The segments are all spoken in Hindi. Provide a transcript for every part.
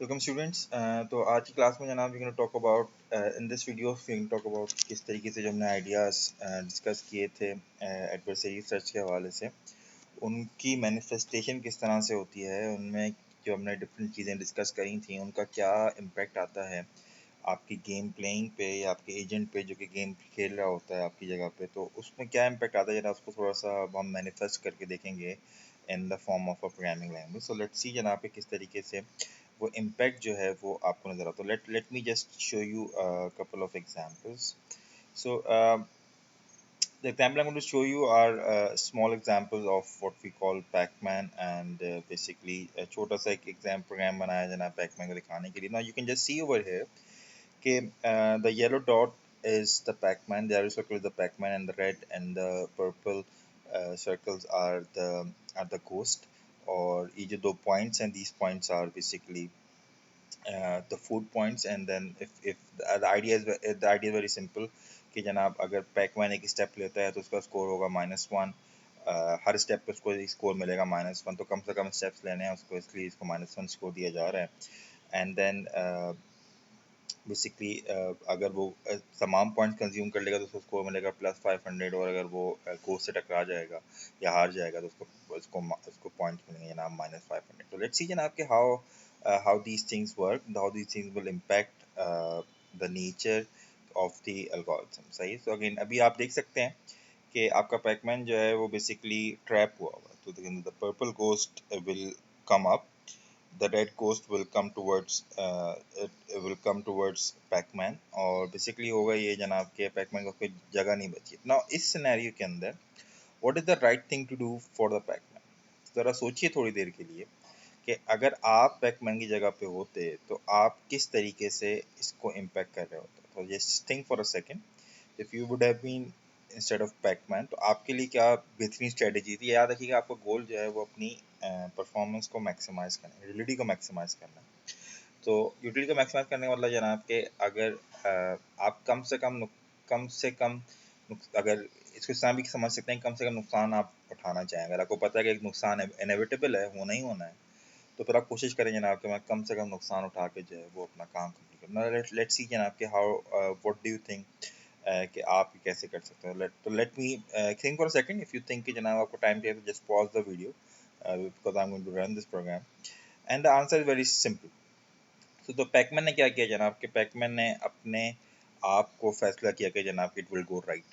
Welcome students. तो आज की क्लास में जनाब we gonna talk about in this video we gonna talk about किस तरीके से जो हमने आइडियाज़ डिस्कस किए थे एडवर्सरी सर्च के हवाले से उनकी मैनिफेस्टेशन किस तरह से होती है, उनमें जो हमने डिफरेंट चीज़ें डिस्कस करी थी उनका क्या इम्पेक्ट आता है आपकी गेम प्लेइंग पे या आपके एजेंट पे जो कि गेम खेल रहा होता है आपकी जगह पे, तो उसमें क्या इम्पेक्ट आता है जरा उसको थोड़ा सा अब हम मैनिफेस्ट करके देखेंगे in the form of a programming language. So let's see जनाब पे किस तरीके से वो इम्पैक्ट जो है वो आपको नज़र आता है। Let me just show you couple of examples. So the example I'm going to show you are small examples of what we call Pac-Man and basically a छोटा सा एक एग्जाम प्रोग्राम बनाया जनाब Pac-Man को दिखाने के लिए. Now you can just see over here कि the yellow dot is the Pac-Man, the arrow circle is the Pac-Man, and the red and the purple circles are the ghost. और ये जो दो points हैं, these points are basically the food points, and then if the idea is very simple कि जनाब अगर पैकमैन एक स्टेप लेता है तो उसका स्कोर होगा -1, हर स्टेप पे उसको स्कोर मिलेगा -1, तो कम से कम स्टेप्स लेने हैं उसको, इसलिए इसको -1 स्कोर दिया जा रहा है। एंड देन बेसिकली अगर वो तमाम पॉइंट्स कंज्यूम कर लेगा तो उसको स्कोर मिलेगा +500, और अगर वो कोर्स से टकरा जाएगा या हार जाएगा तो उसको पॉइंट्स मिलेंगे जनाब -500। तो लेट्स सी जनाब कि how these things work, how these things will impact the nature of the algorithm। सही। तो अगेन अभी आप देख सकते हैं कि आपका पैकमैन जो है वो बेसिकली ट्रैप हुआ हुआ है, तो the purple ghost will come up, the red ghost will come towards Pac-Man, और बेसिकली होगा ये जनाब के Pac-Man को कोई जगह नहीं बची। नाउ इस सिनेरियो के अंदर what is the right thing to do for the Pac-Man? जरा सोचिए थोड़ी देर के लिए कि अगर आप Pac-Man की जगह पे होते तो आप किस तरीके से इसको इम्पैक्ट कर रहे होते। तो just think for a second, if you would have been instead of Pacman तो आपके लिए क्या बेहतरीन स्ट्रेटेजी थी। याद रखिएगा आपका गोल जो है वो अपनी परफॉर्मेंस को मैक्सिमाइज करना है, यूटिलिटी को मैक्सिमाइज करना है। तो यूटिलिटी को मैक्सिमाइज करने का मतलब जनाब कि अगर आप कम से कम अगर इसको इस तरह भी समझ सकते हैं, कम से कम नुकसान आप उठाना चाहें। अगर आपको पता है कि एक नुकसान इनएविटेबल है, होना ही होना है, तो फिर आप कोशिश करें जनाब कि मैं कम से कम नुकसान उठा के जो है वो अपना काम कंप्लीट करूँ। लेट्स सी जनाब कि how what do you think कि आप कैसे कर सकते हो। Let me think for a second. If you think कि जनाब आपको टाइम चाहिए तो just pause the video because I am going to run this program and the answer is very simple. तो पैकमैन ने क्या किया जनाब कि पैकमैन ने अपने आप को फैसला किया कि जनाब इट विल गो राइट।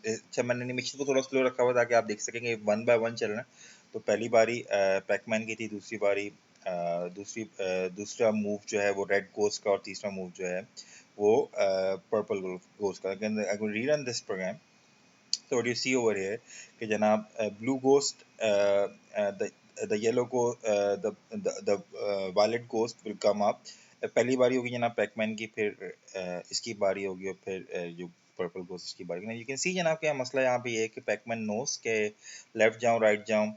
अच्छा, मैंने एनिमेशन को थोड़ा स्लो रखा हुआ ताकि आप देख सकेंगे वन बाय वन चल रहा है। तो पहली बारी पैकमैन की थी, दूसरी बारी दूसरा मूव जो है वो रेड गोस्ट का, और तीसरा मूव जो है वो पर्पल गोस्ट का। Again I will rerun this program. So what you see over here कि जनाब blue ghost the yellow go the violet ghost will come up। पहली बारी होगी जनाब पैकमैन की, फिर इसकी बारी होगी, और फिर जो पर्पल गोस्ट इसकी बारी होगी। यू कैन सी जनाब क्या मसला यहाँ पे ये है कि पैकमैन नोस के लेफ्ट जाऊँ राइट जाऊँ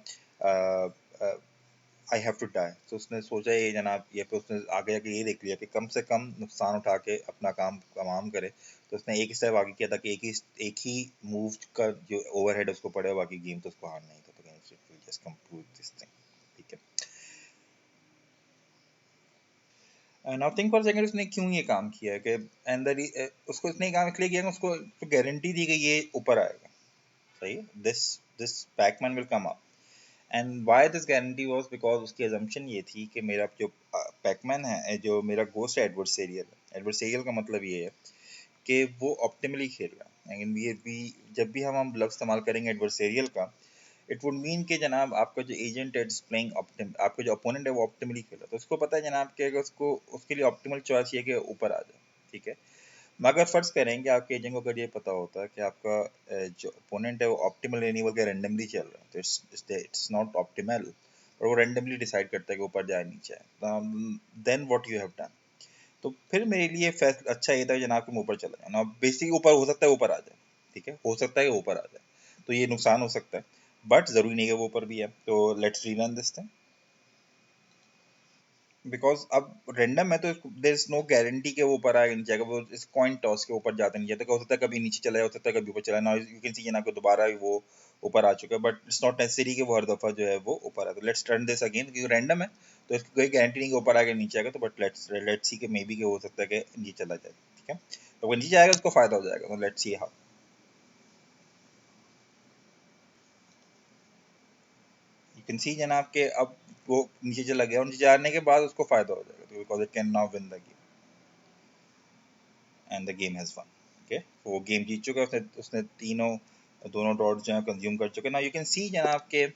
आई हैव टू डाई। तो उसने सोचा ये जनाब ये पे उसने आगे जाके ये देख लिया कि कम से कम नुकसान उठा के अपना काम तमाम करे। तो उसने एक स्टेप आगे किया था कि एक ही मूव का जो ओवरहेड उसको पड़े, बाकी गेम तो उसको हारना ही था। तो जस्ट कंक्लूड दिस थिंग। ठीक है। नाउ थिंक फॉर सेकंड, उसने क्यों ये काम किया है कि उसको इसने काम इसलिए किया कि उसको तो गारंटी दी गई ये ऊपर आएगा। सही है। This Pac-Man will come up, and why this guarantee was because उसकी एजम्पशन ये थी कि मेरा जो पैकमैन है, जो मेरा गोस्ट है एडवर्सेरियल का मतलब ये है कि वो ऑप्टिमली खेल रहा है। लेकिन ये भी जब भी हम लफ्ज़ इस्तेमाल करेंगे एडवर्सेरियल का, इट वुड मीन कि जनाब आपका जो एजेंट है प्लेइंग ऑप्टिम, आपका जो अपोनेंट है वो ऑप्टिमली खेल रहा है, तो उसको पता है जनाब कि अगर उसको उसके लिए ऑप्टिमल चॉइस ये कि ऊपर आ जाए। ठीक है। मगर फर्ज करें कि आपके एजेंट को अगर ये पता होता है कि आपका जो अपोनेंट है वो ऑप्टिमल नहीं बल्कि रैंडमली चल रहा है, तो इट्स नॉट ऑप्टिमल, और वो रैंडमली डिसाइड करता है कि ऊपर जाए नीचे है, then what you have done. तो फिर मेरे लिए फैसला अच्छा ये था कि जनाब तुम ऊपर चले जाओ ना। बेसिकली ऊपर हो सकता है ऊपर आ जाए, ठीक है, हो सकता है कि ऊपर आ जाए, तो ये नुकसान हो सकता है, बट जरूरी नहीं है वो ऊपर भी है। तो let's rerun this thing. Because अब रेंडम है तो देयर इज नो गारंटी कि वो ऊपर आएगा नीचे आएगा, वो इस कॉइन टॉस के ऊपर जाता नहीं जाता, हो सकता है कभी नीचे चला जाए, हो सकता है कभी ऊपर चला, नाउ यू कैन सी ना को दोबारा वो ऊपर आ चुका है, बट इट्स नॉट नेसेसरी कि वो हर दफा जो है वो ऊपर आए। तो लेट्स टर्न दिस अगेन, क्योंकि रैंडम है तो इसकी कोई गारंटी नहीं कि ऊपर आएगा नीचे आएगा, तो बट लेट्स सी कि मे बी कि हो सकता है कि नीचे चला जाए, ठीक है। तो वो नीचे आएगा उसको फायदा हो जाएगा, तो let's see how. You can see जनाब के अब वो नीचे चला गया और नीचे आने के बाद उसको फायदा हो जाएगा, because it can now win the game and the game has one. Okay, वो गेम जीत चुका है, उसने उसने तीनों दोनों डॉट जो है कंज्यूम कर चुके हैं। नाउ यू कैन सी जनाब के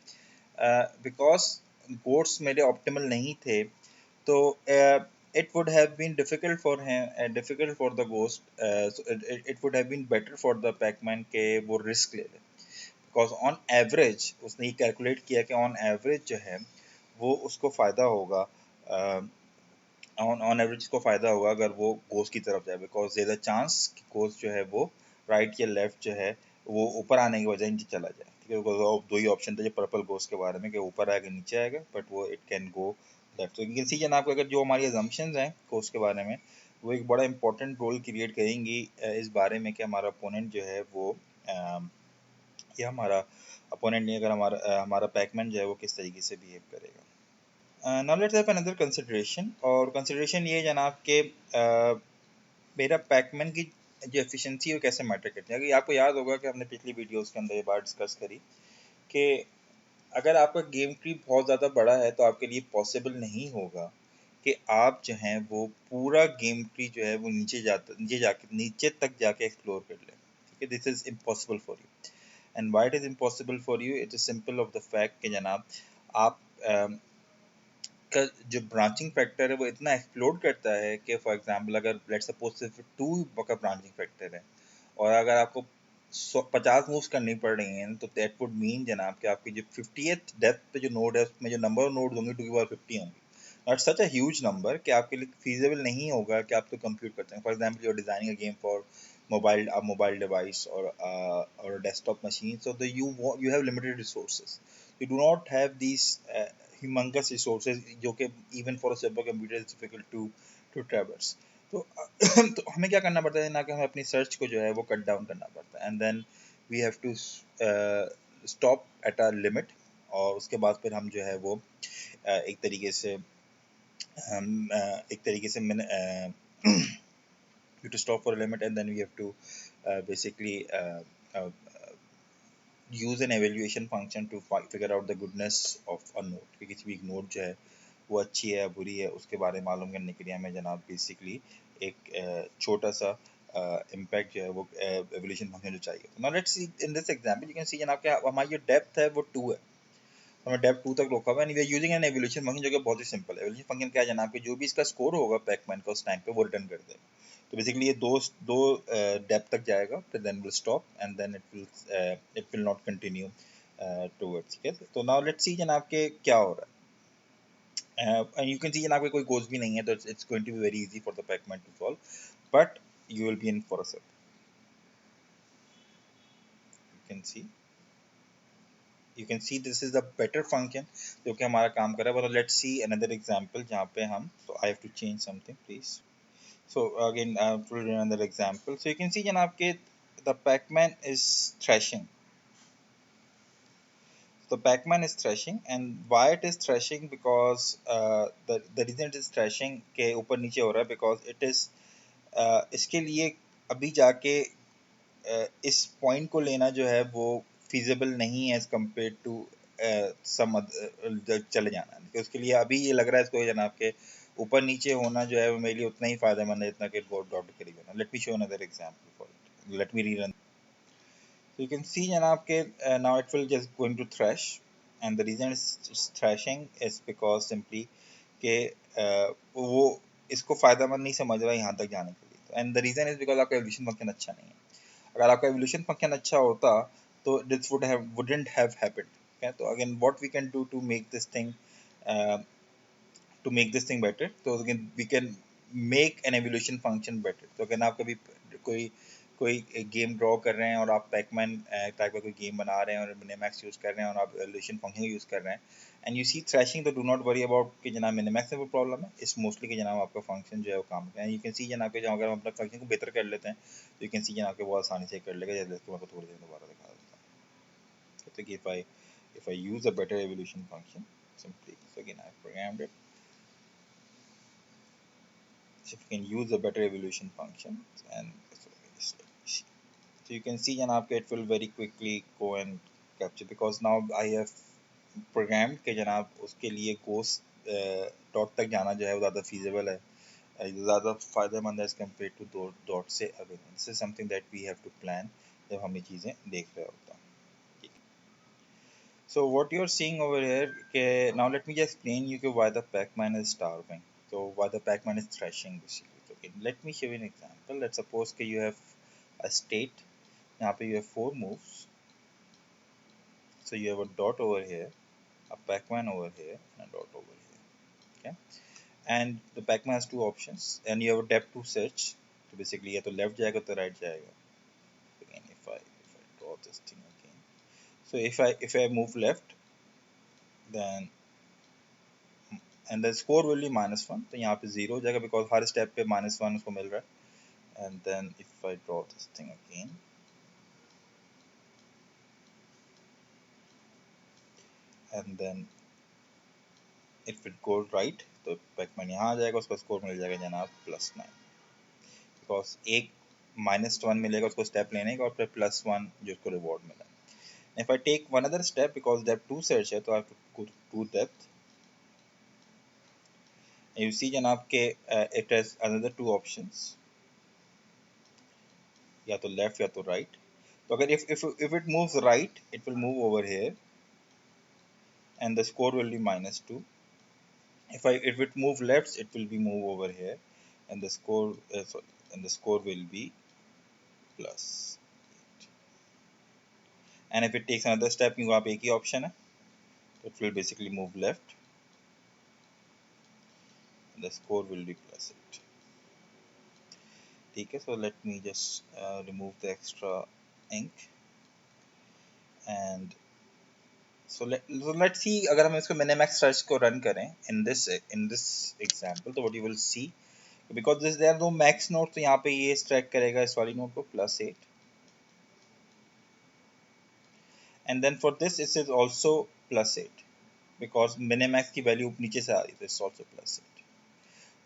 बिकॉज गोट्स मेरे ऑप्टिमल नहीं थे, तो it would have been difficult for him, difficult for the ghost, so it would have been better for the Pac-Man के वो risk ले ले, because on average उसने ये calculate किया कि on average जो है वो उसको फायदा होगा, ऑन एवरेज को फायदा होगा अगर वो गोस्ट की तरफ जाए, बिकॉज देयर अ चांस कि गोस्ट जो है वो राइट या लेफ्ट जो है वो ऊपर आने की बजाय नीचे चला जाए, ठीक है। बिकॉज दो ही ऑप्शन थे जो पर्पल गोस्ट के बारे में, कि ऊपर आएगा नीचे आएगा, बट वो इट कैन गो लेफ्ट। तो यू कैन सी जनाब, अगर जो हमारी अजम्पशंस हैं गोस्ट के बारे में, वो एक बड़ा इंपॉर्टेंट रोल क्रिएट करेंगी इस बारे में कि हमारा अपोनेंट जो है वो या हमारा अपोनेंट नहीं, अगर हमारा पैकमैन जो है वो किस तरीके से बिहेव करेगा। Now let's have another consideration, और कंसिडरेशन ये जनाब के मेरा पैकमैन की जो एफिशिएंसी है वो कैसे मैटर करती है। अगर आपको याद होगा कि हमने पिछली वीडियोस के अंदर ये बात डिस्कस करी कि अगर आपका गेम ट्री बहुत ज़्यादा बड़ा है तो आपके लिए पॉसिबल नहीं होगा कि आप जो हैं वो पूरा गेम ट्री जो है वो नीचे तक जाके एक्सप्लोर कर लें, ठीक है। This is impossible for you, and why it is impossible for you, it is simple of the fact कि जनाब आप का जो ब्रांचिंग फैक्टर है वो इतना एक्सप्लोड करता है कि फॉर एग्जांपल अगर लेट्स सपोज सिर्फ 2 का ब्रांचिंग फैक्टर है, और अगर आपको 50 मूव्स करनी पड़ रही हैं, तो दैट वुड मीन जनाब कि आपकी जो 50th डेप्थ पे जो नोड है उसमें जो नंबर ऑफ नोड्स होंगे 2 की पावर 50 होंगी, not such a huge number कि आपके लिए फीजिबल नहीं होगा कि आप तो कंप्यूट करते हैं। For example you are designing a game for mobile device और desktop machine, so the you have limited resources, you do not have these humongous resources जो कि even for a simple computer is difficult to traverse। तो तो हमें क्या करना पड़ता है ना, कि हमें अपनी सर्च को जो है वो कट डाउन करना पड़ता है, and then we have to stop at a limit, और उसके बाद फिर हम जो है वो एक तरीके से you to stop for a limit, and then we have to basically uh, use an evaluation function to figure out the goodness of a node, कि किसी भी एक नोड जो है वो अच्छी है या बुरी है उसके बारे में मालूम करने के लिए हमें जनाब बेसिकली एक छोटा सा इम्पैक्ट जो है वो एवोल्यूशन फंक्शन जो चाहिए। Now let's see in this example, you can see जनाब कि हमारी जो डेप्थ है वो 2 है, हमें डेप्थ 2 तक रोका हुआ है, and we are using an evolution function जो कि बहुत ही सिंपल है। एवोल्यूशन फंक्शन क्या है जनाब कि जो भी इसका स्कोर होगा पैकमैन का उस टाइम पे वो रिटर्न कर देगा। तो बेसिकली ये दो दो डेप्थ तक जाएगा, फिर then will stop, and then it will not continue towards, ठीक है। तो नाउ लेट्स सी जनाब के क्या हो रहा है, एंड यू कैन सी जनाब के कोई गोल्स भी नहीं है, तो it's going to be very easy for the Pacman to solve, but you will be in for a set. You can see this is the better function जो कि हमारा काम कर रहा है। But let's see another example जहाँ पे हम, so I have to change something please. So again, to another example, so you can see janab ke the Pac-Man is thrashing. The Pac-Man is thrashing, and why it is thrashing, because the reason it is thrashing के ऊपर नीचे हो रहा है because it is इसके लिए अभी जाके इस पॉइंट को लेना जो है वो feasible नहीं है as compared to some चले जाना, क्योंकि उसके लिए अभी ये लग रहा है इसको जनाब के ऊपर नीचे होना जो है वो मेरे लिए उतना ही फायदेमंद है जितना कि डॉट करेगा। Let me show another example for it, let me rerun. So you can see जनाब के now it will just going to thrash, and the reason it's thrashing is because simply के वो इसको फायदेमंद नहीं समझ रहा है यहाँ तक जाने के लिए, and the reason is because आपका एवोल्यूशन फंक्शन अच्छा नहीं है। अगर आपका एवोल्यूशन फंक्शन अच्छा होता तो this wouldn't have happened, okay? तो again what we can do to make this thing better, तो again we can make an evolution function better. तो अगर आप कभी कोई कोई गेम ड्रॉ कर रहे हैं और आप पैकमैन टाइप का कोई गेम बना रहे हैं और मिनिमैक्स यूज़ कर रहे हैं और आप एवोल्यूशन फंक्शन यूज़ कर रहे हैं एंड यू सी थ्रैशिंग, तो डू नॉट वरी अबाउट कि जनाब मिनिमैक्स में वो प्रॉब्लम है, इस मोस्टली कि जनाब आपका फंक्शन जो है वो काम करता है। यू कैन सी जनाब के अगर हम अपना फंक्शन को बेहतर कर लेते हैं तो यू कैन सी जनाब के बहुत आसानी से कर लेगा, जैसे मैं आपको थोड़ी देर दोबारा दिखा देता हूँ। तो if I use a better evolution function simply, so again I programmed it. So if you can use a better evolution function and so you can see जनाब it will very quickly go and capture, because now I have programmed कि जनाब उसके लिए ghost dot तक जाना जो है वो ज़्यादा feasible है, ज़्यादा फ़ायदेमंद है as compared to dot से away. This is something that we have to plan जब हम ये चीज़ें देख रहे होते हैं। So what you're seeing over here, okay, now let me just explain you why the Pac-Man is starving. So why the Pac-Man is thrashing basically. Okay, let me show you an example. Let's suppose that you have a state. यहाँ पे you have 4 moves. So you have a dot over here, a Pac-Man over here, and a dot over here. Okay, and the Pac-Man has 2 options, and you have a depth to search. So basically या तो left जाएगा तो right जाएगा. Again, if I draw this thing again. So if I move left, then and the score will be -1, तो यहाँ पे 0 हो जाएगा because हर step पे -1 उसको मिल रहा है. And then if I draw this thing again, and then if it goes right, तो Pac-Man यहाँ आ जाएगा, उसका स्कोर मिल जाएगा जनाब +9, because एक -1 मिलेगा उसको स्टेप लेने का और फिर +1 जो उसको रिवॉर्ड मिला. If I take one other step, because depth 2 search है, तो I have to go to depth. You see जनाब के it has another 2 options, या तो लेफ्ट या तो राइट. तो अगर if it moves right, it will move over here and the score will be -2. If it move left, it will be move over here and the score and the score will be +8. And if it takes another step, क्योंकि वहाँ पे एक ही ऑप्शन है, it will basically move left and the score will be +8. ठीक है, so let me just remove the extra ink and so let's see. अगर हम इसको मिनिमैक्स सर्च को रन करें in this example, तो what you will see, because there are no max note, तो यहाँ पे ये स्ट्रैक करेगा इस वाली नोट को +8, and then for this it is also +8 because minimax की वैल्यू नीचे से आ रही है, तो इट्स ऑल्सो +8.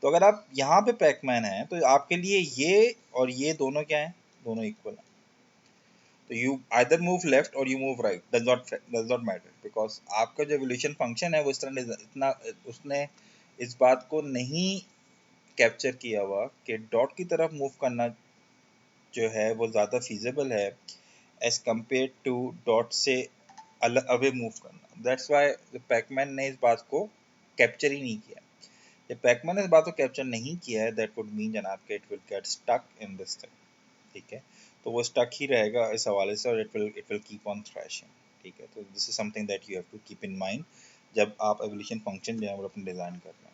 तो अगर आप यहाँ पे पैकमैन है तो आपके लिए ये और ये दोनों क्या है, दोनों इक्वल है. तो यू आइदर मूव लेफ्ट और you move right, does not matter, because आपका जो एवोल्यूशन फंक्शन है वो इस तरह इतना उसने इस बात को नहीं कैप्चर किया हुआ कि डॉट की तरफ मूव करना जो है वो ज़्यादा फीजिबल है एज कम्पेयर टू डॉट से अवे मूव करना. दैट्स वाई पैकमैन ने इस बात को कैप्चर ही नहीं किया. जब पैकमैन ने इस बात को कैप्चर नहीं किया है, दैट वुड मीन जनाब के it will get stuck in this thing. ठीक है, तो वो स्टक ही रहेगा इस हवाले से और it will keep on thrashing. ठीक है, तो this is something that you have to keep in mind जब आप एवोल्यूशन फंक्शन जो है वो अपने डिज़ाइन कर रहे हैं.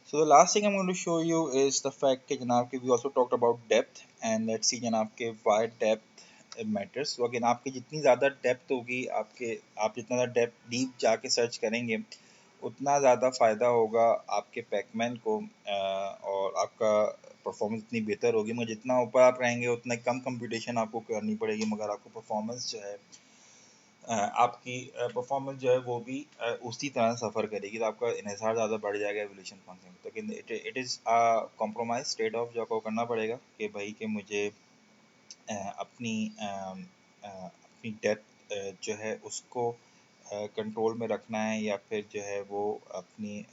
So the last thing I'm going to show you is the fact कि जनाब कि we also talked about depth, and let's see जनाब के why depth matters. So again आपकी जितनी ज़्यादा depth होगी, आप जितना ज़्यादा depth deep जाके सर्च करेंगे उतना ज़्यादा फ़ायदा होगा आपके पैकमैन को और आपका परफॉर्मेंस इतनी बेहतर होगी. मगर जितना ऊपर आप रहेंगे उतना कम कंप्यूटेशन आपको करनी पड़ेगी, मगर आपको परफॉर्मेंस जो है आपकी परफॉर्मेंस जो है वो भी उसी तरह सफ़र करेगी. तो आपका इन्हिसार ज़्यादा बढ़ जाएगा एवोल्यूशन फंक्शन में. तो it is compromise trade off जो आपको करना पड़ेगा कि भाई कि मुझे अपनी डेप्थ जो है उसको कंट्रोल में रखना है, या फिर जो है वो अपनी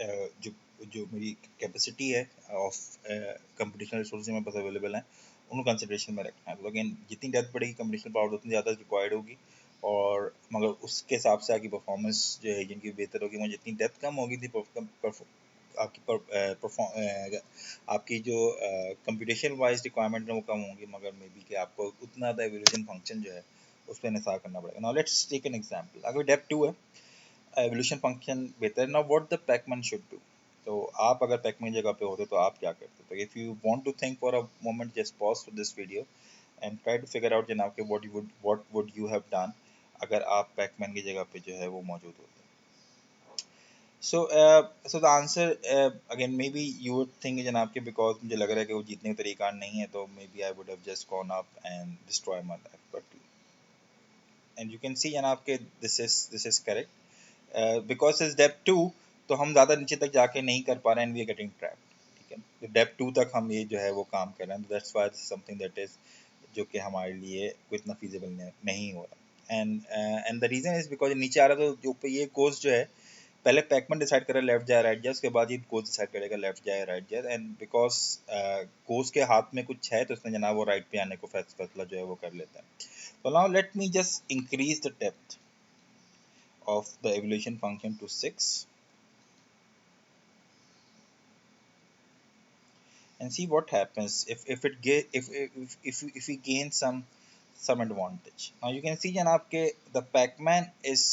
जो जो मेरी कैपेसिटी है ऑफ कंप्यूटेशनल रिसोर्स मेरे पास अवेलेबल हैं उनको कंसिडरेशन में रखना है. तो अगेन जितनी डेप्थ बढ़ेगी कंप्यूटेशनल पावर उतनी ज़्यादा रिक्वायर्ड होगी, और मगर उसके हिसाब से आपकी परफॉर्मेंस जो है एजेंट की बेहतर होगी. मगर जितनी डेप्थ कम होगी थी आपकी जो कंप्यूटेशन वाइज रिक्वायरमेंट है वो कम होंगी, मगर मे बी कि आपको उतना ज़्यादा एवोल्यूशन फंक्शन जो है उस पर इंसार करना पड़ेगा. Now let's take an example. अगर डेप्थ 2 है, एवोल्यूशन फंक्शन बेहतर. Now what the Pacman should do. तो आप अगर पैकमैन जगह पे होते तो आप क्या करते? तो if you want to think for a moment, just pause to this video and try to figure out जनाब के what would you have done अगर आप पैकमैन की जगह पे जो है वो मौजूद होते. So the answer, again, maybe you would think जनाब के because मुझे लग रहा है कि वो जीतने का तरीका नहीं है, तो maybe I would have just gone up and destroy my life. But and you can see जनाब के this is correct. Because is depth 2, तो हम ज़्यादा नीचे तक जाके नहीं कर पा रहे हैं, and we are getting trapped. ठीक है, तो डेप्थ 2 तक हम ये जो है वो काम कर रहे हैं. That's why this is something that is जो कि हमारे लिए कोई इतना feasible नहीं हो रहा. And the reason is because नीचे आ रहा, तो जो ऊपर ये कोर्स जो है, पहले पैकमैन डिसाइड करे लेफ्ट जाए राइट जाए, उसके बाद ये कोच डिसाइड करेगा लेफ्ट जाए राइट जाए. एंड बिकॉज कोच के हाथ में कुछ है, तो उसने जनाब वो राइट पे आने को फैसला जो है वो कर लेता है. तो now let me just increase the depth of the evaluation function to 6 and see what happens if it get if we gain some advantage. Now you can see janab ke the pacman is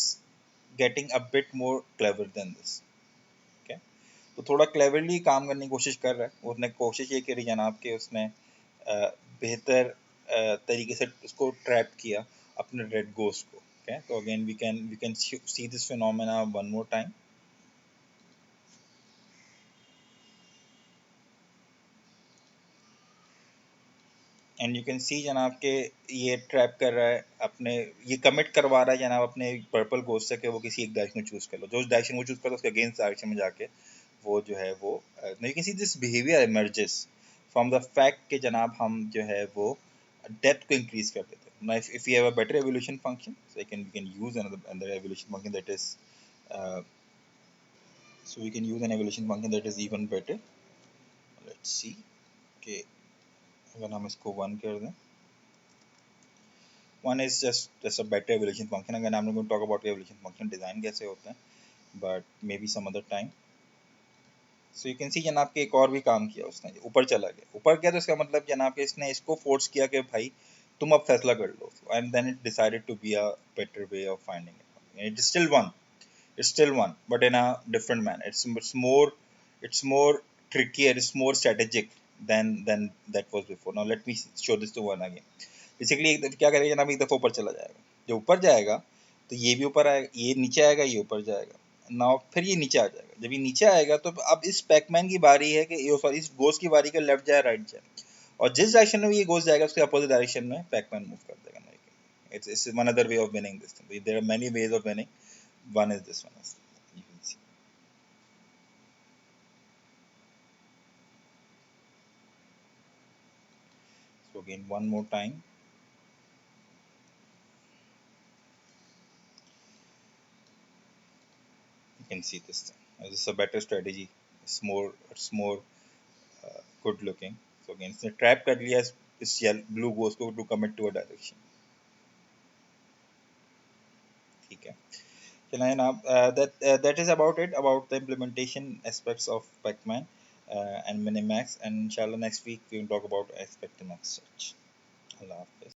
getting a bit more clever than this. Okay, तो थोड़ा क्लेवरली काम करने की कोशिश कर रहा है. उसने कोशिश ये करी जनाब कि उसने बेहतर तरीके से उसको ट्रैप किया अपने रेड गोस्ट को. Okay, तो again we can see this phenomena one more time. And you can see जनाब के ये ट्रैप कर रहा है अपने, ये कमिट करवा रहा है जनाब अपने पर्पल गोस्ट से कि वो किसी एक डायरेक्शन में चूज कर लो. जो उस डायरेक्शन वो चूज कर लो उसके अगेंस्ट डायरेक्शन में जाके वो जो है वो you can see this behaviour emerges from the fact कि जनाब हम जो है वो डेप्थ को इंक्रीज कर देते हैं. Now if we have a better evolution function, so we can use another evolution function that is uh, so we can use an evolution function that is even better. Let's see. Okay, अगर हम इसको 1 कर दें, one is just a better evaluation function. Again, I'm not going to talk about evaluation function design कैसे होता है, but maybe some other time. So you can see जनाब के एक और भी काम किया उसने, ऊपर चला गया. ऊपर गया तो इसका मतलब जनाब के इसने इसको फोर्स किया कि भाई तुम अब फैसला कर लो, and then it decided to be a better way of finding it. It is still one, it's still one, but in a different manner. It's more trickier, it's more strategic than that was before. Now let me show this to one again. Basically क्या करेगा जनाब, एक दफ़ा ऊपर चला जाएगा. जब ऊपर जाएगा तो ये भी ऊपर आएगा, ये नीचे आएगा, ये ऊपर जाएगा ना, फिर ये नीचे आ जाएगा. जब ये नीचे आएगा तो अब इस पैकमैन की बारी है कि सॉरी इस गोस्ट की बारी का लेफ्ट जाए राइट जाए, और जिस डायरेक्शन में ये गोस्ट जाएगा उसके अपोजिट डायरेक्शन में पैकमैन मूव कर देगा. It's one other way of winning this thing. There are many ways of winning. One is this one. You can see. So again, one more time. You can see this thing. This is a better strategy. It's more good looking. So again, it's a trap कर लिया इस blue ghost को to commit to a direction. ठीक है. चलिए जनाब, that is about it about the implementation aspects of Pacman and Minimax, and inshallah next week we will talk about aspect and such. Allah Hafiz.